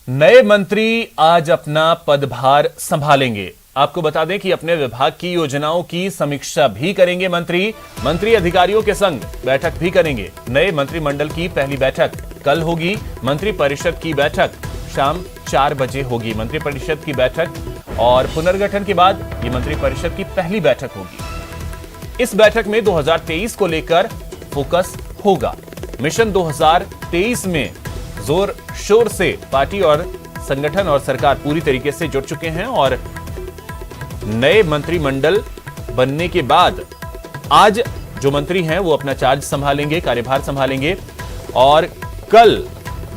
नए मंत्री आज अपना पदभार संभालेंगे। आपको बता दें कि अपने विभाग की योजनाओं की समीक्षा भी करेंगे मंत्री अधिकारियों के संग बैठक भी करेंगे। नए मंत्रिमंडल की पहली बैठक कल होगी। मंत्रिपरिषद की बैठक शाम 4 बजे होगी। मंत्रिपरिषद की बैठक और पुनर्गठन के बाद ये मंत्रिपरिषद की पहली बैठक होगी। इस बैठक में 2023 को लेकर फोकस होगा। मिशन 2023 में जोर शोर से पार्टी और संगठन और सरकार पूरी तरीके से जुट चुके हैं और नए मंत्रिमंडल बनने के बाद आज जो मंत्री हैं वो अपना चार्ज संभालेंगे, कार्यभार संभालेंगे और कल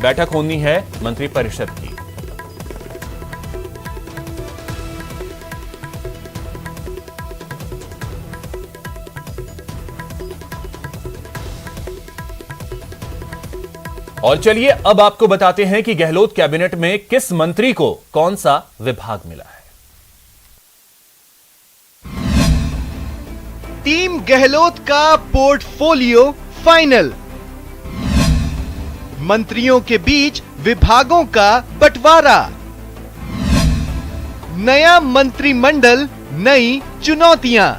बैठक होनी है मंत्रिपरिषद की। और चलिए अब आपको बताते हैं कि गहलोत कैबिनेट में किस मंत्री को कौन सा विभाग मिला है। टीम गहलोत का पोर्टफोलियो फाइनल। मंत्रियों के बीच विभागों का बंटवारा। नया मंत्रिमंडल, नई चुनौतियां।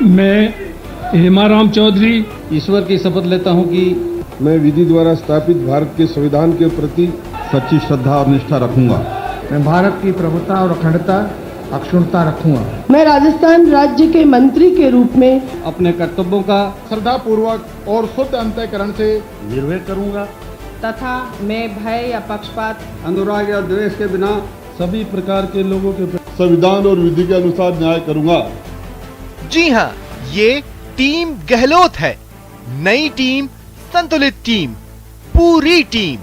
मैं हेमाराम चौधरी ईश्वर की शपथ लेता हूं कि मैं विधि द्वारा स्थापित भारत के संविधान के प्रति सच्ची श्रद्धा और निष्ठा रखूंगा। मैं भारत की प्रभुता और अखंडता अक्षुण्णता रखूंगा। मैं राजस्थान राज्य के मंत्री के रूप में अपने कर्तव्यों का श्रद्धा पूर्वक और शुद्ध अंतःकरण से निर्वहन करूंगा तथा मैं भय या पक्षपात, अनुराग या द्वेष के बिना सभी प्रकार के लोगों के संविधान और विधि के अनुसार न्याय करूंगा। जी हां, ये टीम गहलोत है। नई टीम, संतुलित टीम, पूरी टीम।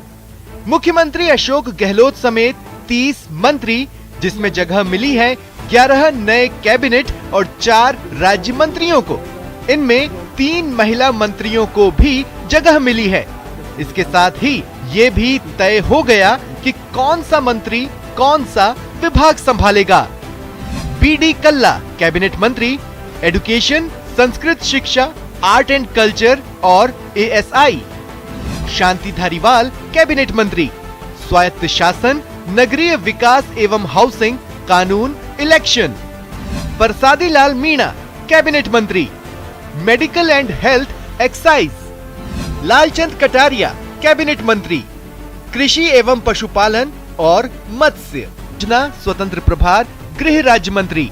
मुख्यमंत्री अशोक गहलोत समेत 30 मंत्री, जिसमें जगह मिली है 11 नए कैबिनेट और 4 राज्य मंत्रियों को। इनमें 3 महिला मंत्रियों को भी जगह मिली है। इसके साथ ही ये भी तय हो गया कि कौन सा मंत्री कौन सा विभाग संभालेगा। बीडी कल्ला कैबिनेट मंत्री, एजुकेशन, संस्कृत शिक्षा, आर्ट एंड कल्चर और एएसआई। शांति धारीवाल कैबिनेट मंत्री, स्वायत्त शासन, नगरीय विकास एवं हाउसिंग, कानून, इलेक्शन। प्रसादी लाल मीणा कैबिनेट मंत्री, medical and health, excise. Lalchand Kataria cabinet मंत्री, कृषि एवं पशुपालन और मत्स्य योजना स्वतंत्र प्रभार, गृह राज्य मंत्री।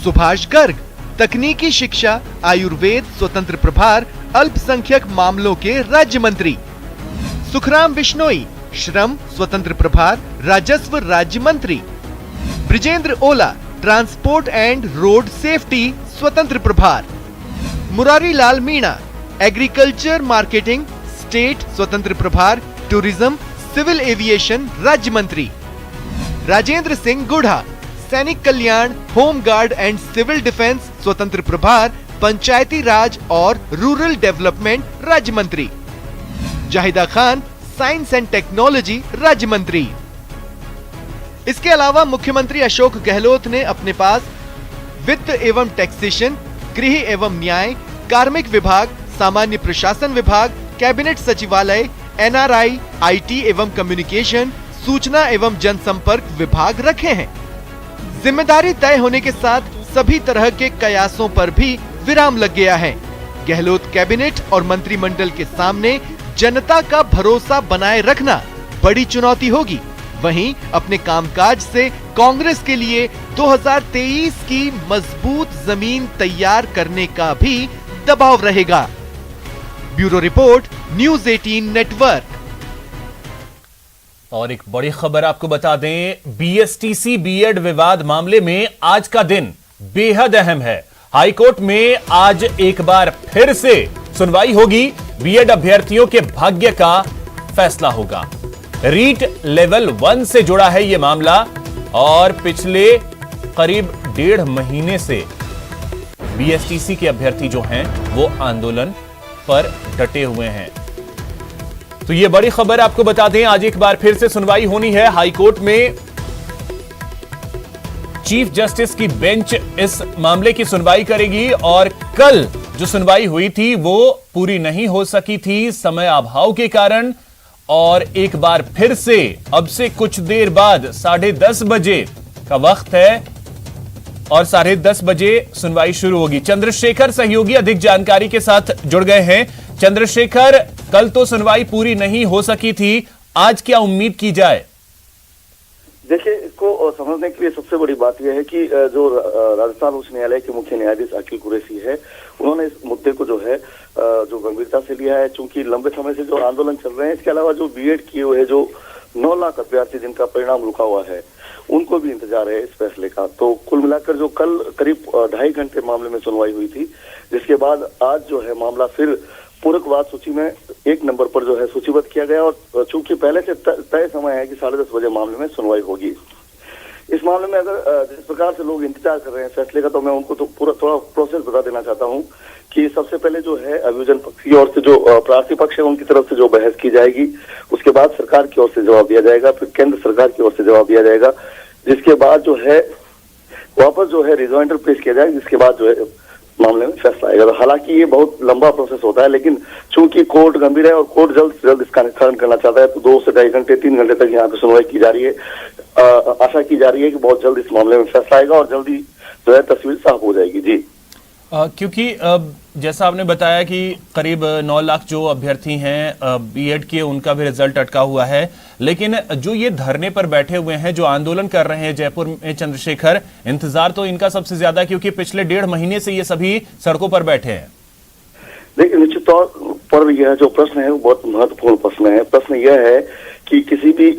सुभाष गर्ग तकनीकी शिक्षा, आयुर्वेद स्वतंत्र प्रभार, अल्पसंख्यक मामलों के राज्य मंत्री। सुखराम बिश्नोई श्रम स्वतंत्र प्रभार, राजस्व राज्य मंत्री। ब्रिजेंद्र ओला ट्रांसपोर्ट एंड रोड सेफ्टी स्वतंत्र प्रभार। Murari Lal Meena agriculture marketing, state स्वतंत्र प्रभार, टूरिज्म, सिविल एविएशन राज्य मंत्री। राजेंद्र सिंह गुढ़ा सैनिक कल्याण, home guard and civil defence स्वतंत्र प्रभार, पंचायती राज और रूरल डेवलपमेंट राज्य मंत्री। Zahida Khan science and technology राज्य मंत्री। इसके अलावा मुख्यमंत्री अशोक गहलोत ने अपने पास वित्त एवं टैक्सेशन, गृह एवं न्याय, कार्मिक विभाग, सामान्य प्रशासन विभाग, कैबिनेट सचिवालय, एनआरआई, आईटी एवं कम्युनिकेशन, सूचना एवं जनसंपर्क विभाग रखे हैं। जिम्मेदारी तय होने के साथ सभी तरह के कयासों पर भी विराम लग गया है। गहलोत कैबिनेट और मंत्रिमंडल के सामने जनता का भरोसा बनाए रखना बड़ी चुनौती होगी। वहीं अपने कामकाज से कांग्रेस के लिए 2023 की मजबूत जमीन तैयार करने का भी दबाव रहेगा। Bureau report, news 18 network. और एक बड़ी खबर आपको बता दें, बीएसटीसी बीएड विवाद मामले में आज का दिन बेहद अहम है। हाईकोर्ट में आज एक बार फिर से सुनवाई होगी। बीएड अभ्यर्थियों के भाग्य का फैसला होगा। रीट लेवल 1 से जुड़ा है यह मामला और पिछले करीब 1.5 महीने से बीएसटीसी के अभ्यर्थी जो हैं वो आंदोलन पर डटे हुए हैं। तो ये बड़ी खबर आपको बता दें, आज एक बार फिर से सुनवाई होनी है हाईकोर्ट में। चीफ जस्टिस की बेंच इस मामले की सुनवाई करेगी और कल जो सुनवाई हुई थी वो पूरी नहीं हो सकी थी समय अभाव के कारण और एक बार फिर से अब से कुछ देर बाद 10:30 बजे का वक्त है और 10:30 बजे सुनवाई शुरू होगी। चंद्रशेखर सहयोगी अधिक जानकारी के साथ जुड़ गए हैं। चंद्रशेखर, कल तो सुनवाई पूरी नहीं हो सकी थी, आज क्या उम्मीद की जाए? देखिए, इसको समझने के लिए सबसे बड़ी बात यह है कि जो राजस्थान उच्च न्यायालय के मुख्य न्यायाधीश अखिल कुरैशी है, उन्होंने इस मुद्दे को जो है जो गंभीरता से लिया है। चूंकि लंबे समय से जो आंदोलन चल रहे हैं, इसके अलावा जो बीएड किए हुए जो 9 लाख अभ्यर्थी जिनका परिणाम रुका हुआ है, उनको भी इंतजार है इस फैसले का। तो कुल मिलाकर जो कल करीब 2.5 घंटे मामले में सुनवाई हुई थी, जिसके बाद आज जो है मामला फिर पूरकवाद सूची में 1 नंबर पर जो है सूचीबद्ध किया गया। और चूंकि पहले से तय समय है कि 10:30 बजे मामले में सुनवाई होगी। इस मामले में अगर जिस प्रकार से लोग इंतजार कर रहे हैं फैसले का, तो मैं उनको तो पूरा थोड़ा प्रोसेस बता देना चाहता हूं कि सबसे पहले जो है अभियोजन पक्ष की ओर से जो प्रार्थी पक्ष है उनकी तरफ से जो बहस की जाएगी, उसके बाद सरकार की ओर से जवाब दिया जाएगा, फिर केंद्र सरकार की ओर से जवाब दिया जाएगा, जिसके बाद जो है वापस जो है रिजॉइंडर पेश किया जाएगा, जिसके बाद जो है मामले में फैसला आएगा। हालांकि ये बहुत लंबा प्रोसेस होता है, लेकिन चूंकि कोर्ट गंभीर है और कोर्ट जल्द से जल्द इसका निर्धारण करना चाहता है, तो 2 से 2.5 घंटे 3 घंटे तक यहाँ पे सुनवाई की जा रही है। आशा की जा रही है कि बहुत जल्द इस मामले में फैसला आएगा और जल्दी जो है तस्वीर साफ हो जाएगी। जी, क्योंकि जैसा आपने बताया कि करीब 9 लाख जो अभ्यर्थी हैं बीएड के, उनका भी रिजल्ट अटका हुआ है, लेकिन जो ये धरने पर बैठे हुए हैं, जो आंदोलन कर रहे हैं जयपुर में, चंद्रशेखर, इंतजार तो इनका सबसे ज्यादा, क्योंकि पिछले 1.5 महीने से ये सभी सड़कों पर बैठे हैं। देखिए, निश्चित तौर पर यह जो प्रश्न है वो बहुत महत्वपूर्ण प्रश्न है। प्रश्न यह है कि किसी भी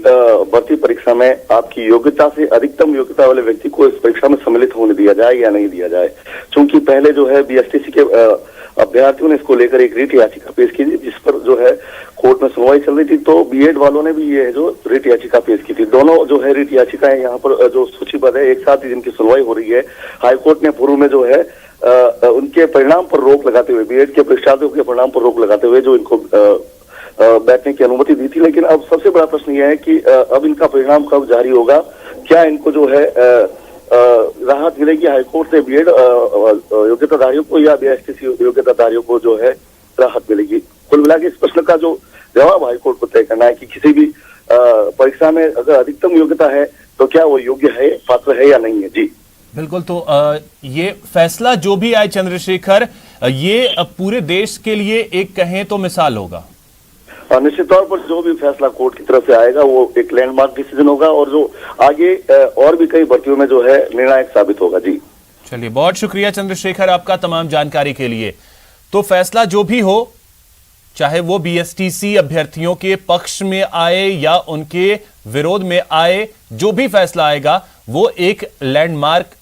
भर्ती परीक्षा में आपकी योग्यता से अधिकतम योग्यता वाले व्यक्ति को इस परीक्षा में सम्मिलित होने दिया जाए या नहीं दिया जाए। चूंकि पहले जो है बीएसटीसी के अभ्यर्थियों ने इसको लेकर एक रिट याचिका पेश की थी, जिस पर जो है कोर्ट में सुनवाई चल रही थी, तो बीएड वालों ने भी ये जो रिट याचिका पेश की थी। दोनों जो है रिट याचिकाएं यहाँ पर जो सूचीबद्ध है, एक साथ ही जिनकी सुनवाई हो रही है। हाईकोर्ट ने पूर्व में जो है उनके परिणाम पर रोक लगाते हुए, बीएड के परीक्षार्थियों के परिणाम पर रोक लगाते हुए जो इनको बैठने की अनुमति दी थी। लेकिन अब सबसे बड़ा प्रश्न यह है कि अब इनका परिणाम कब जारी होगा, क्या इनको जो है राहत मिलेगी हाईकोर्ट से बीएड योग्यताधारियों को, या बीएसटीसी योग्यताधारियों को जो है राहत मिलेगी। कुल मिलाकर इस प्रश्न का जो जवाब हाईकोर्ट को तय करना है कि किसी भी परीक्षा में अगर अधिकतम योग्यता है तो क्या वो योग्य है, पात्र है या नहीं है। जी बिल्कुल, तो ये फैसला जो भी आए चंद्रशेखर, ये पूरे देश के लिए एक कहें तो मिसाल होगा। निश्चित तौर पर जो भी फैसला कोर्ट की तरफ से आएगा वो एक लैंडमार्क डिसीजन होगा और जो आगे और भी कई भर्तियों में जो है निर्णायक साबित होगा। जी चलिए, बहुत शुक्रिया चंद्रशेखर आपका तमाम जानकारी के लिए। तो फैसला जो भी हो, चाहे वो बीएसटीसी अभ्यर्थियों के पक्ष में आए या उनके विरोध में आए, जो भी फैसला आएगा वो एक लैंडमार्क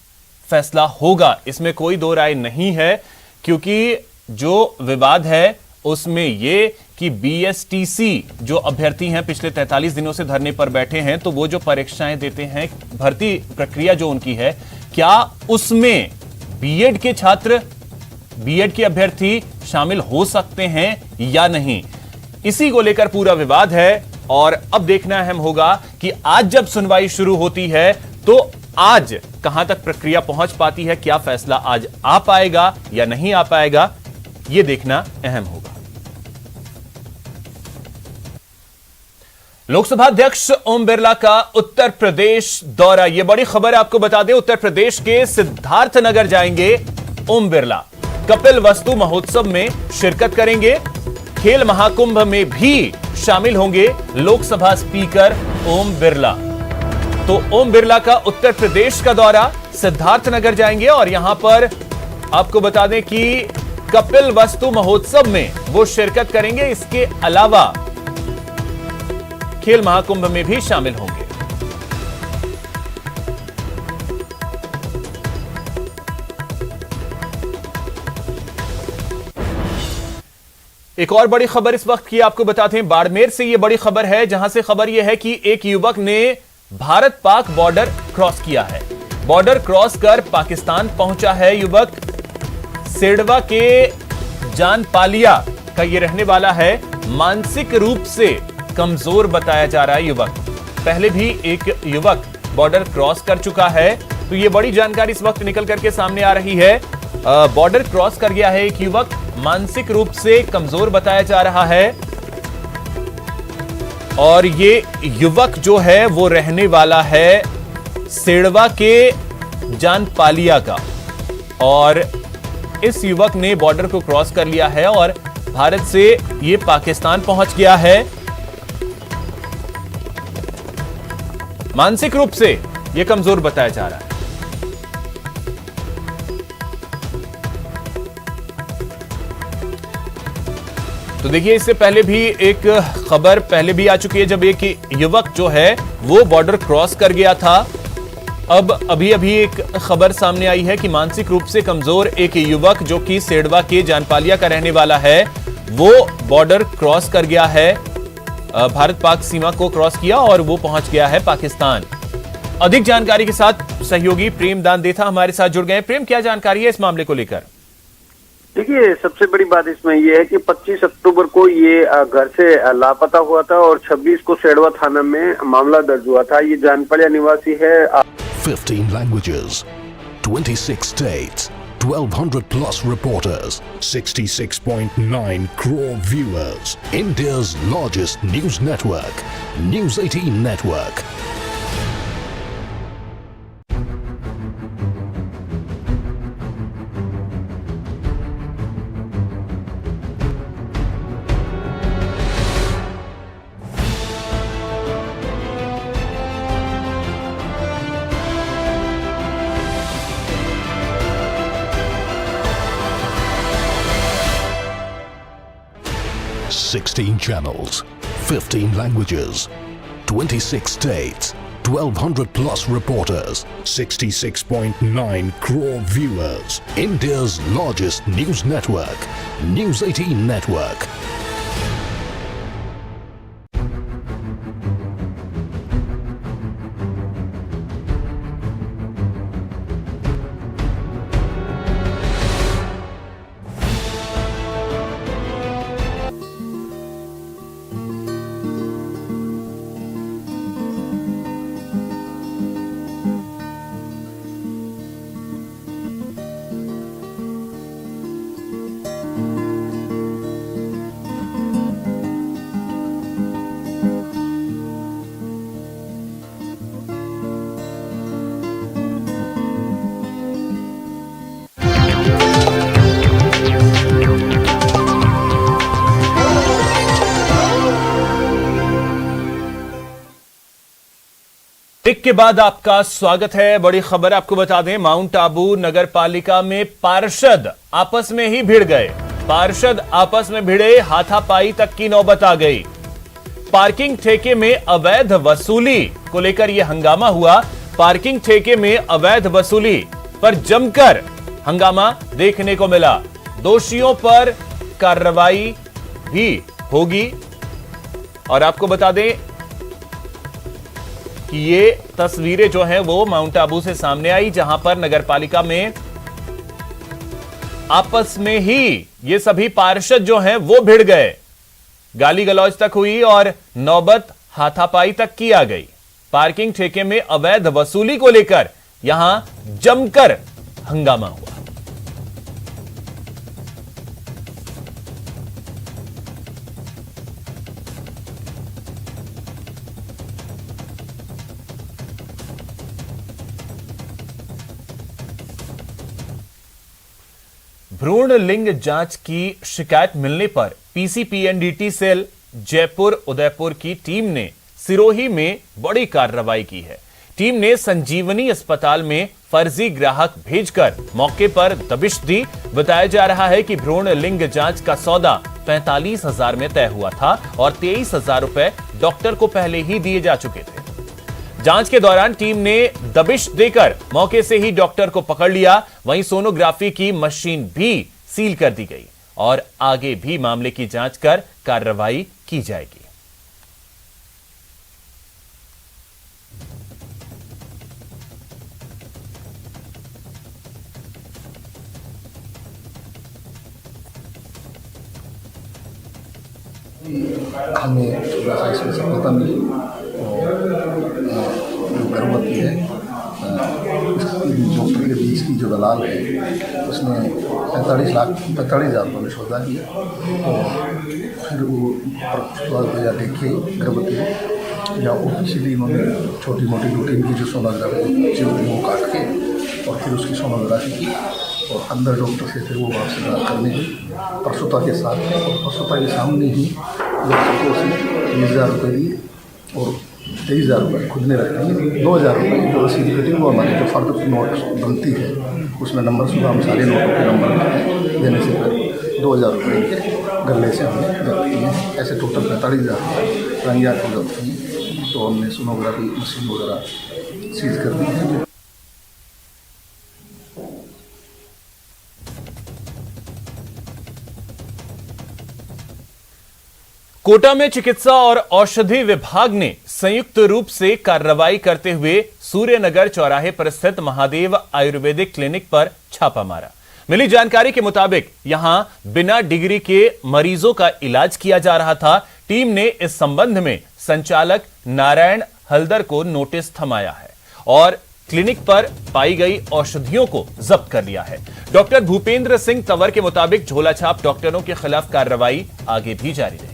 फैसला होगा, इसमें कोई दो राय नहीं है। क्योंकि जो विवाद है उसमें ये कि बीएसटीसी जो अभ्यर्थी हैं पिछले 43 दिनों से धरने पर बैठे हैं, तो वो जो परीक्षाएं देते हैं, भर्ती प्रक्रिया जो उनकी है, क्या उसमें बीएड के छात्र, बीएड के अभ्यर्थी शामिल हो सकते हैं या नहीं, इसी को लेकर पूरा विवाद है। और अब देखना अहम होगा कि आज जब सुनवाई शुरू होती है तो आज कहां तक प्रक्रिया पहुंच पाती है, क्या फैसला आज आ पाएगा या नहीं आ पाएगा, यह देखना अहम होगा। लोकसभा अध्यक्ष ओम बिरला का उत्तर प्रदेश दौरा, यह बड़ी खबर है, आपको बता दें। उत्तर प्रदेश के सिद्धार्थनगर जाएंगे ओम बिरला, कपिल वस्तु महोत्सव में शिरकत करेंगे, खेल महाकुंभ में भी शामिल होंगे लोकसभा स्पीकर ओम बिरला। तो ओम बिरला का उत्तर प्रदेश का दौरा, सिद्धार्थनगर जाएंगे और यहां पर आपको बता दें कि कपिल वस्तु महोत्सव में वो शिरकत करेंगे। इसके अलावा खेल महाकुंभ में भी शामिल होंगे। एक और बड़ी खबर इस वक्त की आपको बताते हैं, बाड़मेर से यह बड़ी खबर है, जहां से खबर यह है कि एक युवक ने भारत पाक बॉर्डर क्रॉस किया है। बॉर्डर क्रॉस कर पाकिस्तान पहुंचा है युवक। सेडवा के जानपालिया का यह रहने वाला है। मानसिक रूप से कमजोर बताया जा रहा है युवक। पहले भी एक युवक बॉर्डर क्रॉस कर चुका है, तो यह बड़ी जानकारी इस वक्त निकल करके सामने आ रही है। बॉर्डर क्रॉस कर गया है एक युवक, मानसिक रूप से कमजोर बताया जा रहा है। और ये युवक जो है वो रहने वाला है सेड़वा के जानपालिया का, और इस युवक ने बॉर्डर को क्रॉस कर लिया है और भारत से ये पाकिस्तान पहुंच गया है। मानसिक रूप से ये कमजोर बताया जा रहा है। तो देखिए, इससे पहले भी एक खबर पहले भी आ चुकी है जब एक युवक जो है वो बॉर्डर क्रॉस कर गया था। अब अभी एक खबर सामने आई है कि मानसिक रूप से कमजोर एक युवक जो कि सेड़वा के जानपालिया का रहने वाला है, वो बॉर्डर क्रॉस कर गया है, भारत पाक सीमा को क्रॉस किया और वो पहुंच गया है पाकिस्तान। अधिक जानकारी के साथ सहयोगी प्रेम दान देथा हमारे साथ जुड़ गए। प्रेम, क्या जानकारी है इस मामले को लेकर? देखिए, सबसे बड़ी बात इसमें यह है कि 25 अक्टूबर को ये घर से लापता हुआ था और 26 को सेड़वा थाना में मामला दर्ज हुआ था। ये जानपालिया निवासी है। 15 languages, 26 states, 1200 plus reporters, 66.9 crore viewers. India's largest news network, News 18 Network. Sixteen channels, 15 languages, 26 states, 1200 plus reporters, 66.9 crore viewers. India's largest news network, News 18 Network. Break के बाद आपका स्वागत है। बड़ी खबर आपको बता दें, माउंट आबू नगर पालिका में पार्षद आपस में ही भिड़ गए। पार्षद आपस में भिड़े, हाथापाई तक की नौबत आ गई। पार्किंग ठेके में अवैध वसूली को लेकर यह हंगामा हुआ। पार्किंग ठेके में अवैध वसूली पर जमकर हंगामा देखने को मिला। दोषियों पर कार्रवाई भी होगी। और आपको बता दें कि ये तस्वीरें जो हैं वो माउंट आबू से सामने आई, जहां पर नगरपालिका में आपस में ही ये सभी पार्षद जो हैं वो भिड़ गए। गाली गलौज तक हुई और नौबत हाथापाई तक की आ गई। पार्किंग ठेके में अवैध वसूली को लेकर यहां जमकर हंगामा हुआ। भ्रूण लिंग जांच की शिकायत मिलने पर पीसीपीएनडीटी सेल जयपुर उदयपुर की टीम ने सिरोही में बड़ी कार्रवाई की है। टीम ने संजीवनी अस्पताल में फर्जी ग्राहक भेजकर मौके पर दबिश दी। बताया जा रहा है कि भ्रूण लिंग जांच का सौदा 45,000 में तय हुआ था और 23,000 रुपए डॉक्टर को पहले ही दिए जा चुके थे। जांच के दौरान टीम ने दबिश देकर मौके से ही डॉक्टर को पकड़ लिया। वहीं सोनोग्राफी की मशीन भी सील कर दी गई और आगे भी मामले की जांच कर कार्रवाई की जाएगी। हमें इसमें सफलता मिली और गर्भवती है, डॉक्टर के बीच की जो जो दलाल है उसने 45,000 रुपये में सौदा किया और फिर वो भैया देखे गर्भवती या ऑफिशियली उन्होंने छोटी मोटी रूटीन की जो सोनोग्राफी जो वो काट के और फिर उसकी सोनोग्राफी की और अंदर डॉक्टर से फिर वो वापस बात करने की प्रसूता के साथ है और प्रसूता के सामने ही डॉक्टर को उसने 20,000 रुपये दिए और 23,000 रुपये खुद ने रखे हैं। 2,000 रुपये जो रसीद कटी वो हमारी जो फर्द नोट बनती है उसमें नंबर सुबह हम सारे नोटों के नंबर देने से पहले 2,000 रुपये के गले से हमने जब्त किए। ऐसे टोटल 45,000 रंगियात को जब्त किए तो हमने सोनोग्राफी मशीन वगैरह सीज कर दी है। कोटा में चिकित्सा और औषधि विभाग ने संयुक्त रूप से कार्रवाई करते हुए सूर्यनगर चौराहे पर स्थित महादेव आयुर्वेदिक क्लिनिक पर छापा मारा। मिली जानकारी के मुताबिक यहां बिना डिग्री के मरीजों का इलाज किया जा रहा था। टीम ने इस संबंध में संचालक नारायण हल्दर को नोटिस थमाया है और क्लिनिक पर पाई गई औषधियों को जब्त कर लिया है। डॉक्टर भूपेंद्र सिंह तंवर के मुताबिक झोलाछाप डॉक्टरों के खिलाफ कार्रवाई आगे भी जारी है।